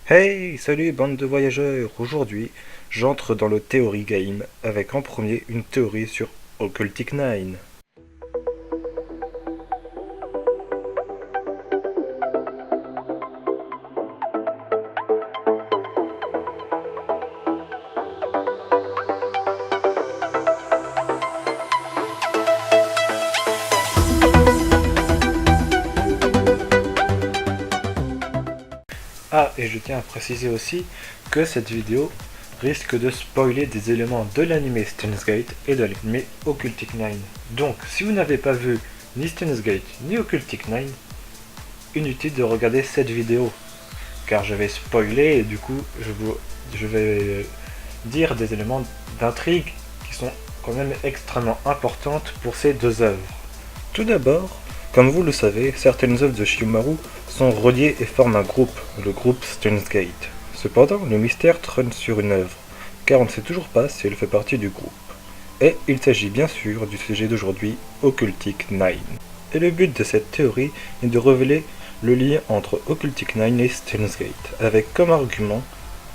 Hey, salut bande de voyageurs! Aujourd'hui, j'entre dans le Theory Game avec en premier une théorie sur Occultic 9. Ah, et je tiens à préciser aussi que cette vidéo risque de spoiler des éléments de l'anime Steins Gate et de l'anime Occultic 9. Donc, si vous n'avez pas vu ni Steins Gate ni Occultic 9, inutile de regarder cette vidéo, car je vais spoiler et du coup, je vais dire des éléments d'intrigue qui sont quand même extrêmement importantes pour ces deux œuvres. Tout d'abord, comme vous le savez, certaines œuvres de Shimaru sont reliées et forment un groupe, le groupe Steins Gate. Cependant, le mystère trône sur une œuvre, car on ne sait toujours pas si elle fait partie du groupe. Et il s'agit bien sûr du sujet d'aujourd'hui, Occultic 9. Et le but de cette théorie est de révéler le lien entre Occultic 9 et Steins Gate, avec comme argument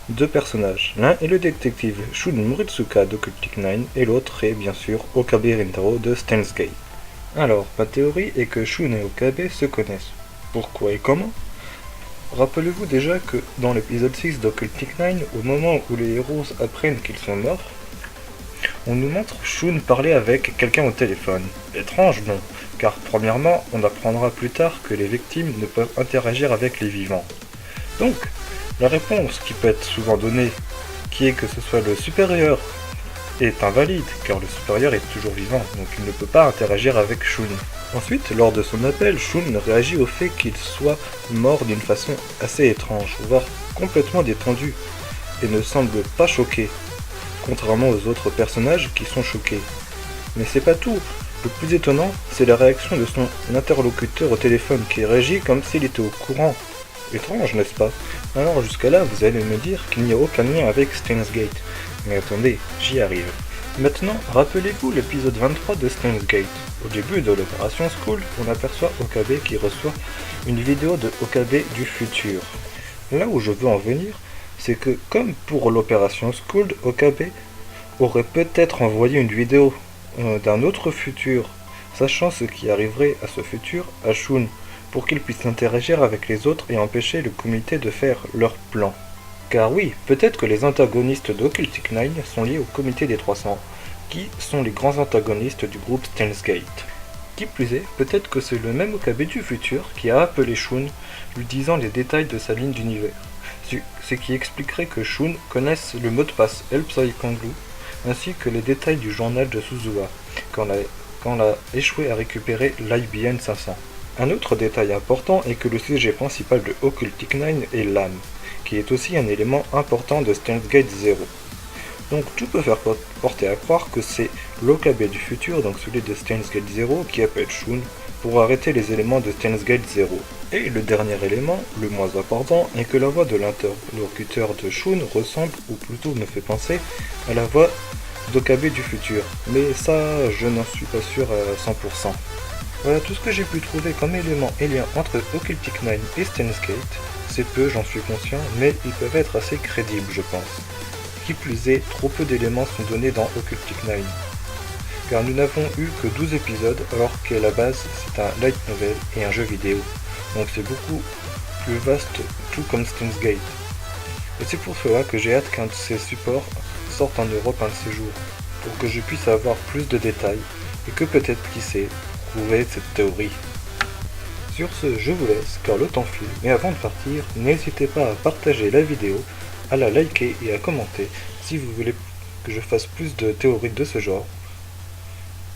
deux personnages. L'un est le détective Shun Muritsuka d'Occultic 9 et l'autre est bien sûr Okabe Rintaro de Steins Gate. Alors, ma théorie est que Shun et Okabe se connaissent. Pourquoi et comment? Rappelez-vous déjà que dans l'épisode 6 d'Occultic 9, au moment où les héros apprennent qu'ils sont morts, on nous montre Shun parler avec quelqu'un au téléphone. Étrange, non, car premièrement, on apprendra plus tard que les victimes ne peuvent interagir avec les vivants. Donc, la réponse qui peut être souvent donnée, qui est que ce soit le supérieur, est invalide, car le supérieur est toujours vivant, donc il ne peut pas interagir avec Shun. Ensuite, lors de son appel, Shun réagit au fait qu'il soit mort d'une façon assez étrange, voire complètement détendu, et ne semble pas choqué, contrairement aux autres personnages qui sont choqués. Mais c'est pas tout. Le plus étonnant, c'est la réaction de son interlocuteur au téléphone qui réagit comme s'il était au courant. Étrange, n'est-ce pas? Alors jusqu'à là, vous allez me dire qu'il n'y a aucun lien avec Steins Gate. Mais attendez, j'y arrive. Maintenant, rappelez-vous l'épisode 23 de Steins Gate. Au début de l'opération Skull, on aperçoit Okabe qui reçoit une vidéo de Okabe du futur. Là où je veux en venir, c'est que comme pour l'opération Skull, Okabe aurait peut-être envoyé une vidéo d'un autre futur, sachant ce qui arriverait à ce futur à Shun, pour qu'il puisse interagir avec les autres et empêcher le comité de faire leur plan. Car oui, peut-être que les antagonistes d'Occultic 9 sont liés au comité des 300, qui sont les grands antagonistes du groupe Steins Gate. Qui plus est, peut-être que c'est le même Okabe du futur qui a appelé Shun, lui disant les détails de sa ligne d'univers. Ce qui expliquerait que Shun connaisse le mot de passe Helpsai Kanglu, ainsi que les détails du journal de Suzuha, quand elle a échoué à récupérer l'IBN 500. Un autre détail important est que le sujet principal de Occultic 9 est l'âme, qui est aussi un élément important de Steins Gate 0. Donc tout peut faire porter à croire que c'est l'Okabe du futur, donc celui de Steins Gate 0, qui appelle Shun pour arrêter les éléments de Steins Gate 0. Et le dernier élément, le moins important, est que la voix de l'interlocuteur de Shun ressemble, ou plutôt me fait penser, à la voix d'Okabe du futur. Mais ça, je n'en suis pas sûr à 100%. Voilà tout ce que j'ai pu trouver comme élément et lien entre Occultic 9 et Steins Gate. C'est peu, j'en suis conscient, mais ils peuvent être assez crédibles, je pense. Qui plus est, trop peu d'éléments sont donnés dans Occultic 9. Car nous n'avons eu que 12 épisodes, alors qu'à la base, c'est un light novel et un jeu vidéo. Donc c'est beaucoup plus vaste, tout comme Steins Gate. Et c'est pour cela que j'ai hâte qu'un de ces supports sorte en Europe un de ces jours, pour que je puisse avoir plus de détails, et que peut-être, qui sait, prouver cette théorie. Sur ce, je vous laisse, car le temps file, mais avant de partir, n'hésitez pas à partager la vidéo, à la liker et à commenter si vous voulez que je fasse plus de théories de ce genre.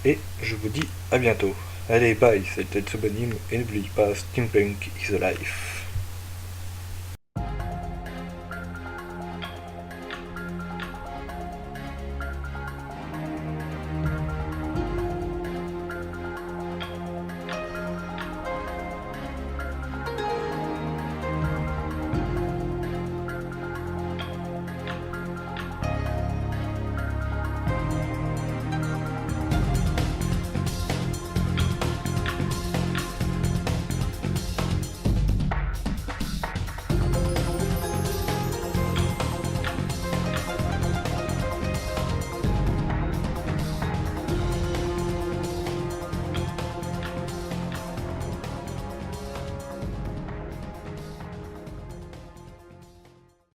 Et je vous dis à bientôt. Allez, bye, c'était Tsubanim, et n'oubliez pas, Steampunk is alive.